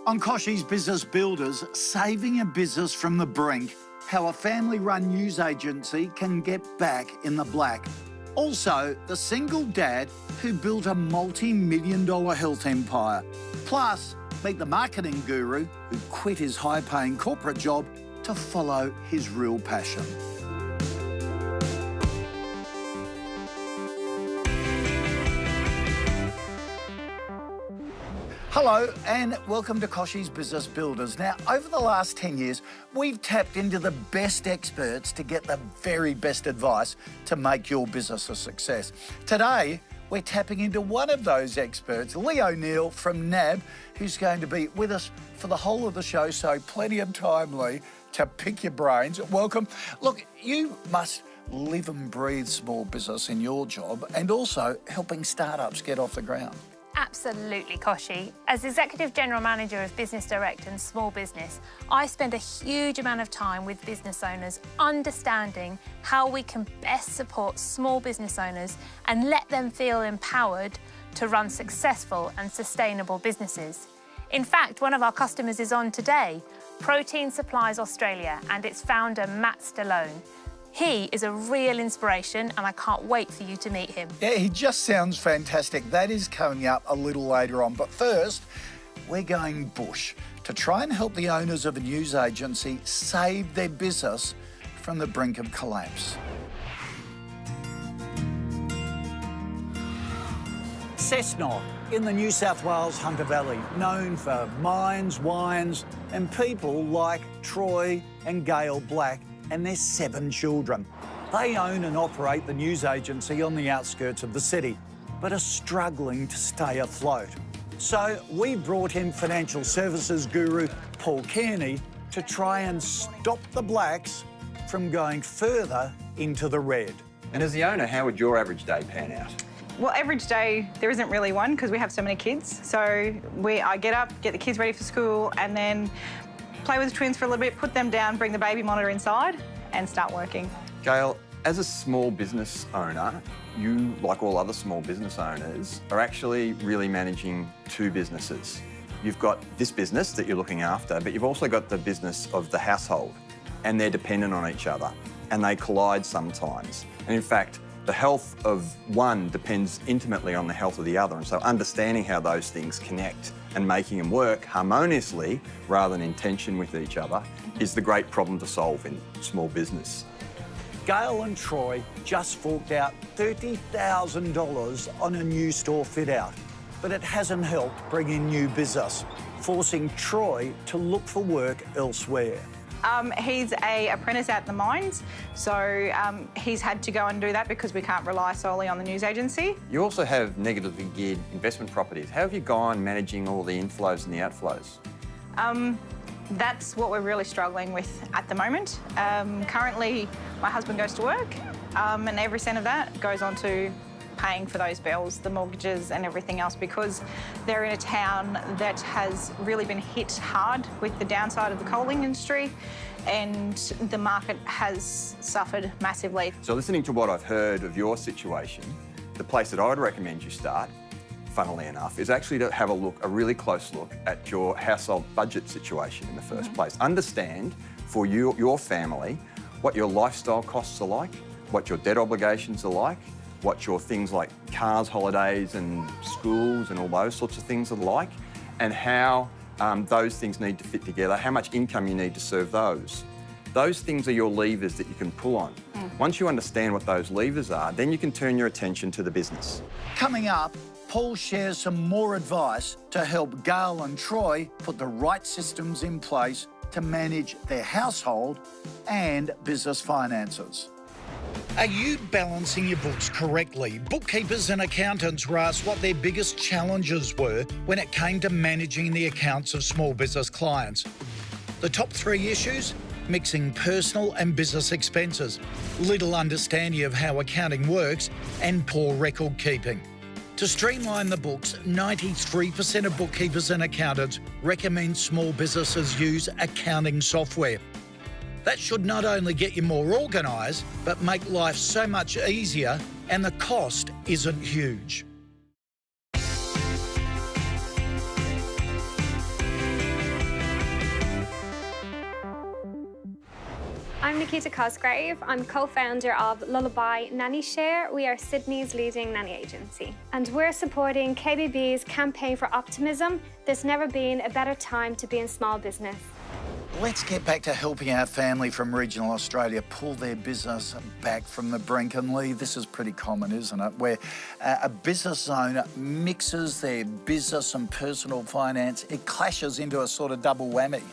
On KOCHIE's Business Builders, saving a business from the brink, how a family-run news agency can get back in the black. Also, the single dad who built a multi-million-dollar health empire. Plus, meet the marketing guru who quit his high-paying corporate job to follow his real passion. Hello and welcome to KOCHIE's Business Builders. Now, over the last 10 years, we've tapped into the best experts to get the very best advice to make your business a success. Today, we're tapping into one of those experts, Lee O'Neill from NAB, who's going to be with us for the whole of the show, so plenty of time, Lee, to pick your brains. Welcome. Look, you must live and breathe small business in your job and also helping startups get off the ground. Absolutely, Kochie. As Executive General Manager of Business Direct and Small Business, I spend a huge amount of time with business owners understanding how we can best support small business owners and let them feel empowered to run successful and sustainable businesses. In fact, one of our customers is on today, Protein Supplies Australia, and its founder, Mat Stillone. He is a real inspiration and I can't wait for you to meet him. Yeah, he just sounds fantastic. That is coming up a little later on. But first, we're going bush to try and help the owners of a news agency save their business from the brink of collapse. Cessnock in the New South Wales Hunter Valley, known for mines, wines and people like Troy and Gayle Black and their 7 children. They own and operate the news agency on the outskirts of the city, but are struggling to stay afloat. So we brought in financial services guru Paul Kearney to try and stop the blacks from going further into the red. And as the owner, how would your average day pan out? Well, average day, there isn't really one because we have so many kids. So I get up, get the kids ready for school, and then play with the twins for a little bit, put them down, bring the baby monitor inside and start working. Gayle, as a small business owner, you, like all other small business owners, are actually really managing 2 businesses. You've got this business that you're looking after, but you've also got the business of the household, and they're dependent on each other, and they collide sometimes. And in fact, the health of one depends intimately on the health of the other, and so understanding how those things connect and making them work harmoniously rather than in tension with each other is the great problem to solve in small business. Gayle and Troy just forked out $30,000 on a new store fit-out, but it hasn't helped bring in new business, forcing Troy to look for work elsewhere. He's an apprentice at the mines, so he's had to go and do that because we can't rely solely on the news agency. You also have negatively geared investment properties. How have you gone managing all the inflows and the outflows? That's what we're really struggling with at the moment. Currently, my husband goes to work, and every cent of that goes on to paying for those bills, the mortgages and everything else, because they're in a town that has really been hit hard with the downside of the coaling industry, and the market has suffered massively. So listening to what I've heard of your situation, the place that I would recommend you start, funnily enough, is actually to have a really close look at your household budget situation in the first place. Understand for you, your family, what your lifestyle costs are like, what your debt obligations are like, what your things like cars, holidays and schools and all those sorts of things are like, and how those things need to fit together, how much income you need to serve those. Those things are your levers that you can pull on. Once you understand what those levers are, then you can turn your attention to the business. Coming up, Paul shares some more advice to help Gayle and Troy put the right systems in place to manage their household and business finances. Are you balancing your books correctly? Bookkeepers and accountants were asked what their biggest challenges were when it came to managing the accounts of small business clients. The top 3 issues? Mixing personal and business expenses, little understanding of how accounting works, and poor record keeping. To streamline the books, 93% of bookkeepers and accountants recommend small businesses use accounting software. That should not only get you more organised, but make life so much easier, and the cost isn't huge. I'm NIKITA COSGRAVE. I'm co-founder of Lullaby Nanny Share. We are Sydney's leading nanny agency. And we're supporting KBB's campaign for optimism. There's never been a better time to be in small business. Let's get back to helping our family from regional Australia pull their business back from the brink. And Lee, this is pretty common, isn't it? Where a business owner mixes their business and personal finance, it clashes into a sort of double whammy.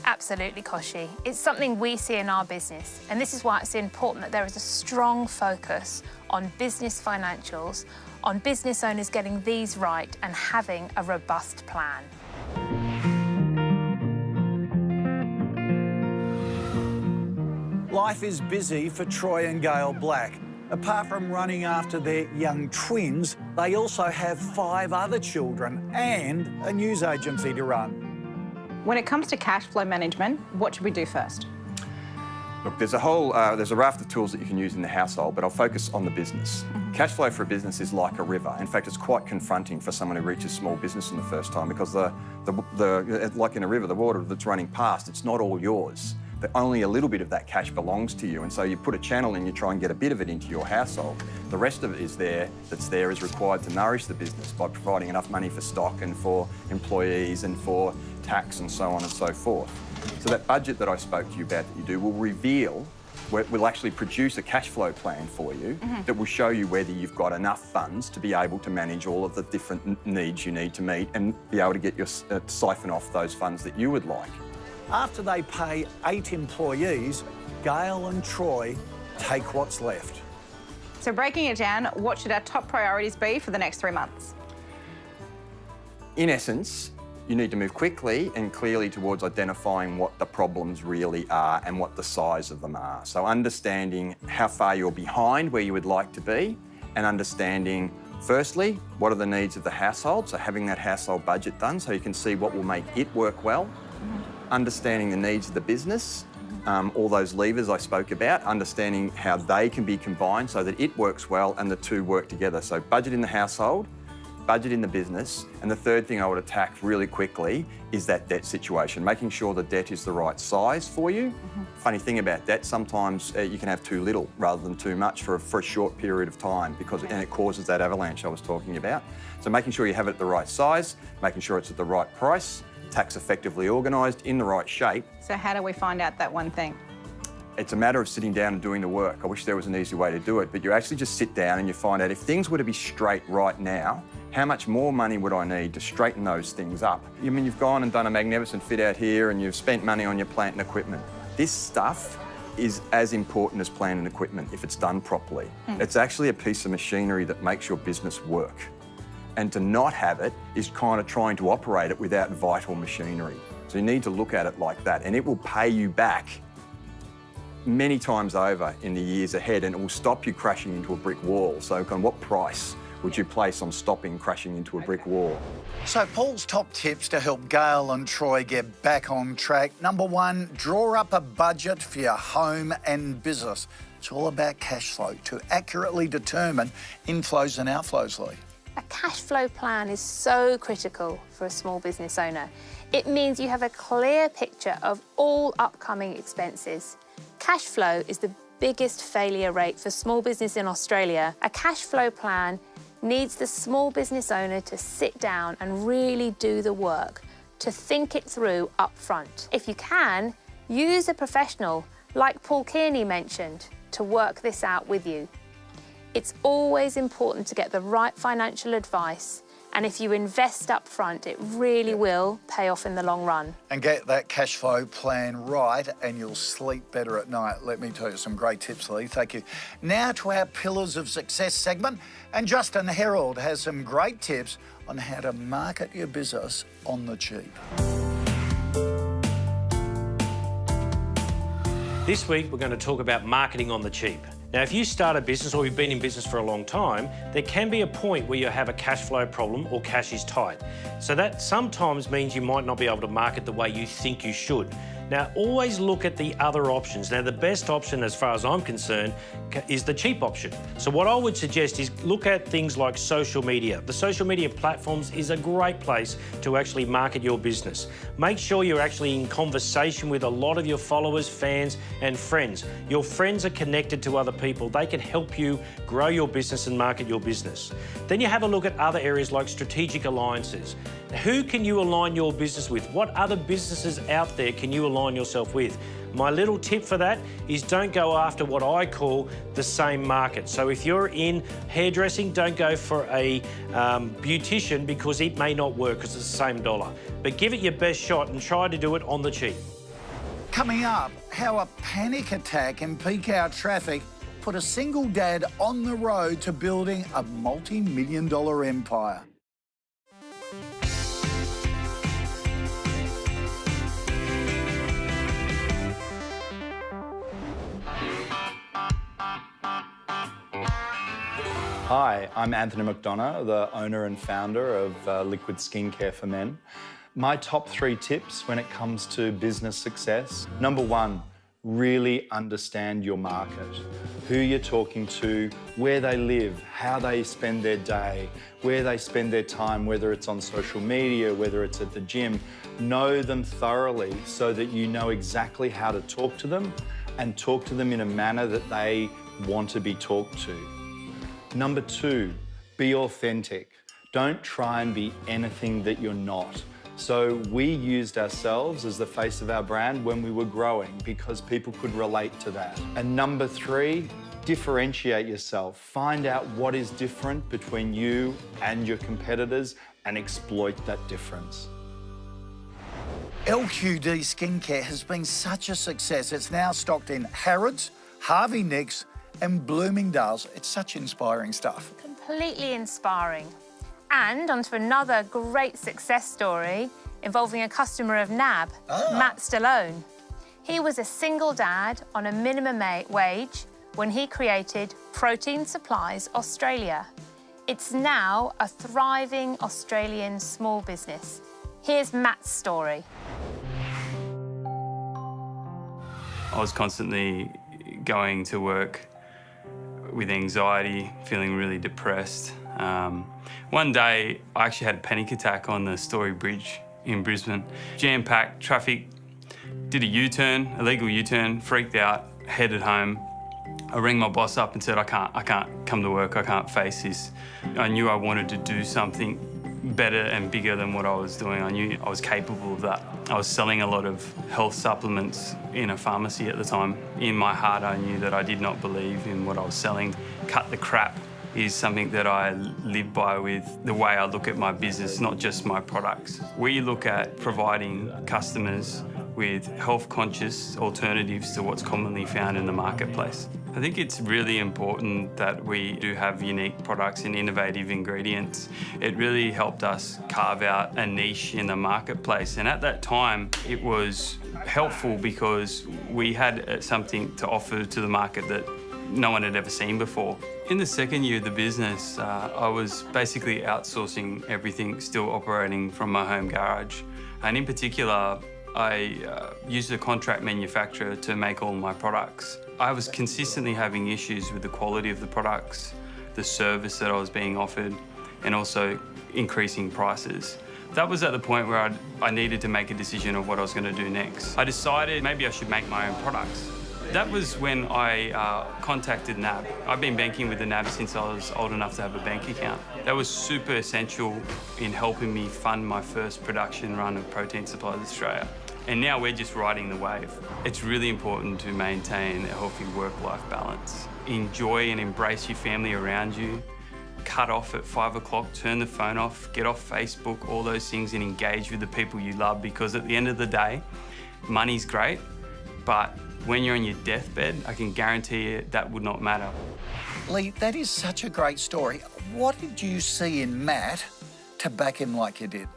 Absolutely, Kochie. It's something we see in our business, and this is why it's important that there is a strong focus on business financials, on business owners getting these right and having a robust plan. Life is busy for Troy and Gayle Black. Apart from running after their young twins, they also have 5 other children and a news agency to run. When it comes to cash flow management, what should we do first? Look, there's a raft of tools that you can use in the household, but I'll focus on the business. Cash flow for a business is like a river. In fact, it's quite confronting for someone who reaches small business in the first time because like in a river, the water that's running past, it's not all yours. But only a little bit of that cash belongs to you, and so you put a channel in, you try and get a bit of it into your household. The rest of it is required to nourish the business by providing enough money for stock and for employees and for tax and so on and so forth. So that budget that I spoke to you about that you do will actually produce a cash flow plan for you that will show you whether you've got enough funds to be able to manage all of the different needs you need to meet and be able to get siphon off those funds that you would like. After they pay 8 employees, Gayle and Troy take what's left. So breaking it down, what should our top priorities be for the next 3 months? In essence, you need to move quickly and clearly towards identifying what the problems really are and what the size of them are. So understanding how far you're behind where you would like to be and understanding, firstly, what are the needs of the household, so having that household budget done so you can see what will make it work well. Understanding the needs of the business, all those levers I spoke about, understanding how they can be combined so that it works well and the two work together. So budget in the household, budget in the business, and the third thing I would attack really quickly is that debt situation, making sure the debt is the right size for you. Funny thing about debt, sometimes you can have too little rather than too much for a short period of time and it causes that avalanche I was talking about. So making sure you have it at the right size, making sure it's at the right price, tax effectively organised, in the right shape. So how do we find out that one thing? It's a matter of sitting down and doing the work. I wish there was an easy way to do it, but you actually just sit down and you find out if things were to be straight right now, how much more money would I need to straighten those things up? I mean, you've gone and done a magnificent fit out here and you've spent money on your plant and equipment. This stuff is as important as plant and equipment if it's done properly. It's actually a piece of machinery that makes your business work. And to not have it is kind of trying to operate it without vital machinery. So you need to look at it like that, and it will pay you back many times over in the years ahead, and it will stop you crashing into a brick wall. So what price would you place on stopping crashing into a brick wall? So Paul's top tips to help Gayle and Troy get back on track. Number 1, draw up a budget for your home and business. It's all about cash flow to accurately determine inflows and outflows, Lee. A cash flow plan is so critical for a small business owner. It means you have a clear picture of all upcoming expenses. Cash flow is the biggest failure rate for small business in Australia. A cash flow plan needs the small business owner to sit down and really do the work, to think it through up front. If you can, use a professional like Paul Kearney mentioned to work this out with you. It's always important to get the right financial advice, and if you invest up front, it really will pay off in the long run. And get that cash flow plan right and you'll sleep better at night. Let me tell you some great tips, Lee. Thank you. Now to our Pillars of Success segment, and Justin Herald has some great tips on how to market your business on the cheap. This week, we're going to talk about marketing on the cheap. Now, if you start a business or you've been in business for a long time, there can be a point where you have a cash flow problem or cash is tight. So that sometimes means you might not be able to market the way you think you should. Now, always look at the other options. Now, the best option, as far as I'm concerned, is the cheap option. So what I would suggest is look at things like social media. The social media platforms is a great place to actually market your business. Make sure you're actually in conversation with a lot of your followers, fans, and friends. Your friends are connected to other people. They can help you grow your business and market your business. Then you have a look at other areas like strategic alliances. Who can you align your business with? What other businesses out there can you align yourself with? My little tip for that is don't go after what I call the same market. So if you're in hairdressing, don't go for a beautician because it may not work because it's the same dollar. But give it your best shot and try to do it on the cheap. Coming up, how a panic attack in peak hour traffic put a single dad on the road to building a multi-million-dollar empire. Hi, I'm Anthony McDonough, the owner and founder of Lqd Skin Care for Men. My top 3 tips when it comes to business success. Number 1, really understand your market, who you're talking to, where they live, how they spend their day, where they spend their time, whether it's on social media, whether it's at the gym. Know them thoroughly so that you know exactly how to talk to them and talk to them in a manner that they want to be talked to. Number 2, be authentic. Don't try and be anything that you're not. So we used ourselves as the face of our brand when we were growing because people could relate to that. And number 3, differentiate yourself. Find out what is different between you and your competitors and exploit that difference. Lqd Skin Care has been such a success. It's now stocked in Harrods, Harvey Nicks, and Bloomingdale's. It's such inspiring stuff. Completely inspiring. And onto another great success story involving a customer of NAB, Mat Stillone. He was a single dad on a minimum wage when he created Protein Supplies Australia. It's now a thriving Australian small business. Here's Matt's story. I was constantly going to work with anxiety, feeling really depressed. One day, I actually had a panic attack on the Story Bridge in Brisbane. Jam-packed traffic, did a U-turn, illegal U-turn, freaked out, headed home. I rang my boss up and said, I can't come to work, I can't face this. I knew I wanted to do something better and bigger than what I was doing. I knew I was capable of that. I was selling a lot of health supplements in a pharmacy at the time. In my heart, I knew that I did not believe in what I was selling. Cut the crap is something that I live by with the way I look at my business, not just my products. We look at providing customers with health-conscious alternatives to what's commonly found in the marketplace. I think it's really important that we do have unique products and innovative ingredients. It really helped us carve out a niche in the marketplace, and at that time it was helpful because we had something to offer to the market that no one had ever seen before. In the second year of the business, I was basically outsourcing everything, still operating from my home garage, and in particular I used a contract manufacturer to make all my products. I was consistently having issues with the quality of the products, the service that I was being offered, and also increasing prices. That was at the point where I needed to make a decision of what I was going to do next. I decided maybe I should make my own products. That was when I contacted NAB. I've been banking with the NAB since I was old enough to have a bank account. That was super essential in helping me fund my first production run of Protein Supplies Australia. And now we're just riding the wave. It's really important to maintain a healthy work-life balance. Enjoy and embrace your family around you. Cut off at 5 o'clock, turn the phone off, get off Facebook, all those things, and engage with the people you love, because at the end of the day, money's great, but when you're on your deathbed, I can guarantee you that would not matter. Lee, that is such a great story. What did you see in Matt to back him like you did?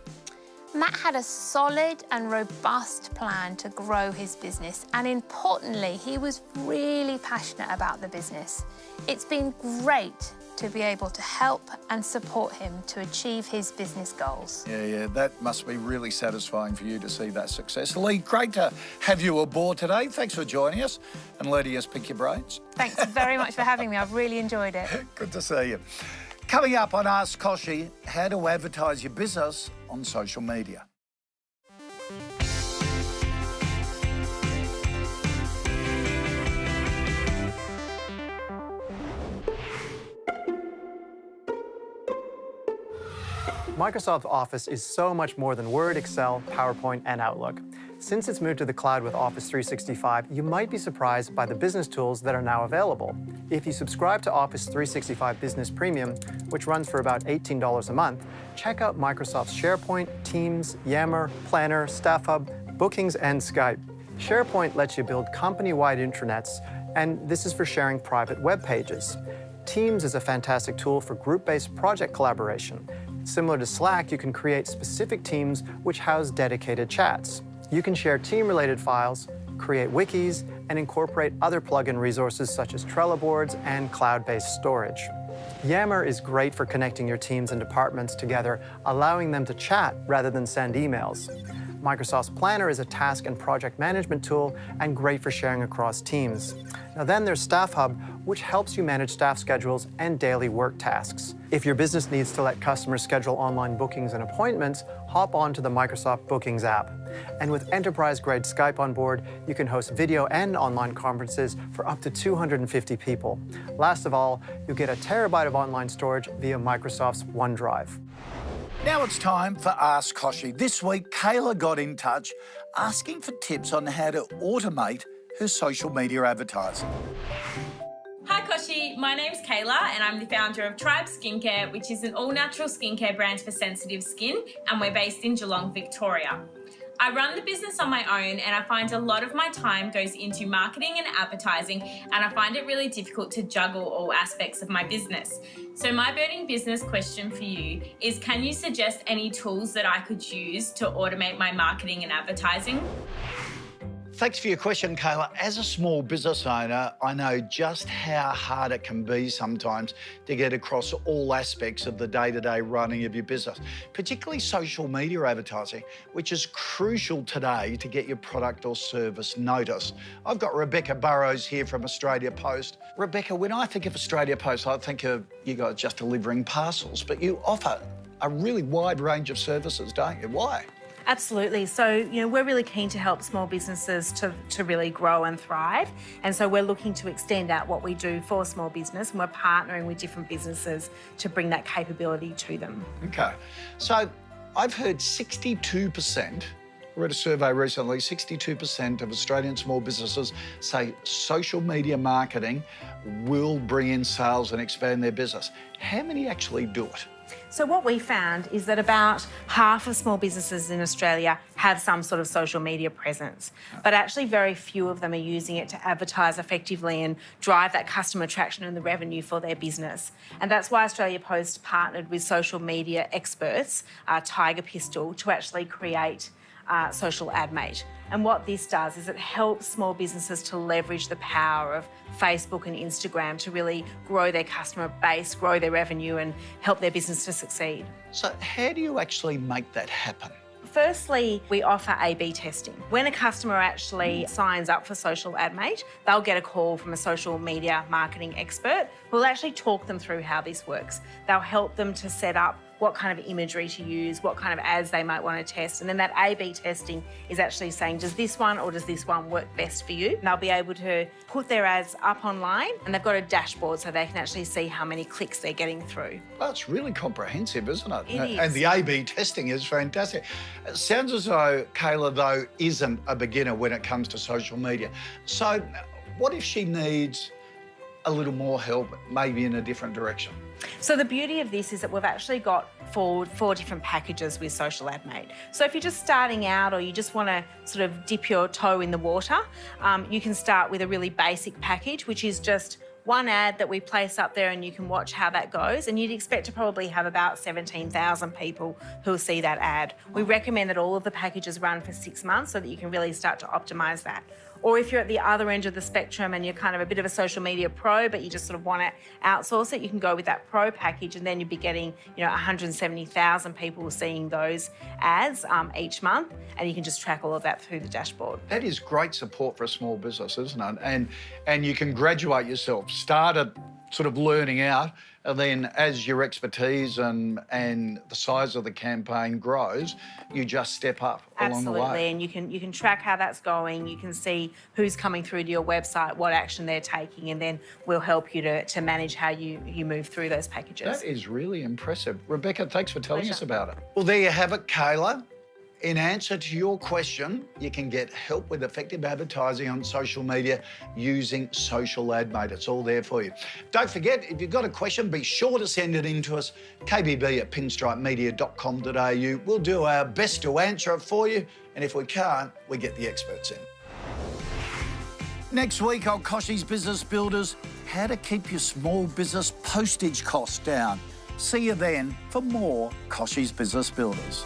Matt had a solid and robust plan to grow his business, and importantly, he was really passionate about the business. It's been great to be able to help and support him to achieve his business goals. Yeah, that must be really satisfying for you to see that success. Leigh, great to have you aboard today. Thanks for joining us and letting us pick your brains. Thanks very much for having me. I've really enjoyed it. Good to see you. Coming up on Ask Kochie, how to advertise your business on social media. Microsoft Office is so much more than Word, Excel, PowerPoint, and Outlook. Since it's moved to the cloud with Office 365, you might be surprised by the business tools that are now available. If you subscribe to Office 365 Business Premium, which runs for about $18 a month, check out Microsoft's SharePoint, Teams, Yammer, Planner, Staff Hub, Bookings, and Skype. SharePoint lets you build company-wide intranets, and this is for sharing private web pages. Teams is a fantastic tool for group-based project collaboration. Similar to Slack, you can create specific teams which house dedicated chats. You can share team-related files, create wikis, and incorporate other plugin resources such as Trello boards and cloud-based storage. Yammer is great for connecting your teams and departments together, allowing them to chat rather than send emails. Microsoft's Planner is a task and project management tool and great for sharing across teams. Now then there's Staff Hub, which helps you manage staff schedules and daily work tasks. If your business needs to let customers schedule online bookings and appointments, hop onto the Microsoft Bookings app. And with enterprise-grade Skype on board, you can host video and online conferences for up to 250 people. Last of all, you'll get a terabyte of online storage via Microsoft's OneDrive. Now it's time for Ask Kochie. This week, KAYLA got in touch asking for tips on how to automate her social media advertising. Hi Kochie, my name's KAYLA and I'm the founder of Lqd Skin Care, which is an all-natural skincare brand for sensitive skin, and we're based in Geelong, Victoria. I run the business on my own and I find a lot of my time goes into marketing and advertising, and I find it really difficult to juggle all aspects of my business. So my burning business question for you is, can you suggest any tools that I could use to automate my marketing and advertising? Thanks for your question, KAYLA. As a small business owner, I know just how hard it can be sometimes to get across all aspects of the day-to-day running of your business, particularly social media advertising, which is crucial today to get your product or service noticed. I've got Rebecca Burrows here from Australia Post. Rebecca, when I think of Australia Post, I think of you guys just delivering parcels, but you offer a really wide range of services, don't you? Why? Absolutely. So, we're really keen to help small businesses to really grow and thrive. And so we're looking to extend out what we do for small business, and we're partnering with different businesses to bring that capability to them. Okay. So I've heard 62%, I read a survey recently, 62% of Australian small businesses say social media marketing will bring in sales and expand their business. How many actually do it? So what we found is that about half of small businesses in Australia have some sort of social media presence, but actually very few of them are using it to advertise effectively and drive that customer attraction and the revenue for their business. And that's why Australia Post partnered with social media experts, Tiger Pistol, to actually create Social AdMate. And what this does is it helps small businesses to leverage the power of Facebook and Instagram to really grow their customer base, grow their revenue, and help their business to succeed. So how do you actually make that happen? Firstly, we offer A/B testing. When a customer actually signs up for Social AdMate, they'll get a call from a social media marketing expert who will actually talk them through how this works. They'll help them to set up what kind of imagery to use, what kind of ads they might want to test. And then that A/B testing is actually saying, does this one or does this one work best for you? And they'll be able to put their ads up online, and they've got a dashboard so they can actually see how many clicks they're getting through. Well, it's really comprehensive, isn't it? It is. And the A/B testing is fantastic. It sounds as though KAYLA, though, isn't a beginner when it comes to social media. So what if she needs a little more help, maybe in a different direction? So the beauty of this is that we've actually got four different packages with Social AdMate. So if you're just starting out or you just want to sort of dip your toe in the water, you can start with a really basic package, which is just one ad that we place up there and you can watch how that goes, and you'd expect to probably have about 17,000 people who'll see that ad. We recommend that all of the packages run for 6 months so that you can really start to optimise that. Or if you're at the other end of the spectrum and you're kind of a bit of a social media pro, but you just sort of want to outsource it, you can go with that pro package, and then you'd be getting, 170,000 people seeing those ads each month, and you can just track all of that through the dashboard. That is great support for a small business, isn't it? And you can graduate yourself, start at sort of learning out, and then as your expertise and the size of the campaign grows, you just step up along the way. Absolutely, and you can track how that's going. You can see who's coming through to your website, what action they're taking, and then we'll help you to manage how you move through those packages. That is really impressive. Rebecca, thanks for telling us about it. Well, there you have it, Kayla. In answer to your question, you can get help with effective advertising on social media using Social AdMate. It's all there for you. Don't forget, if you've got a question, be sure to send it in to us, kbb@pinstripemedia.com.au. We'll do our best to answer it for you, and if we can't, we get the experts in. Next week on Kochie's Business Builders, how to keep your small business postage costs down. See you then for more Kochie's Business Builders.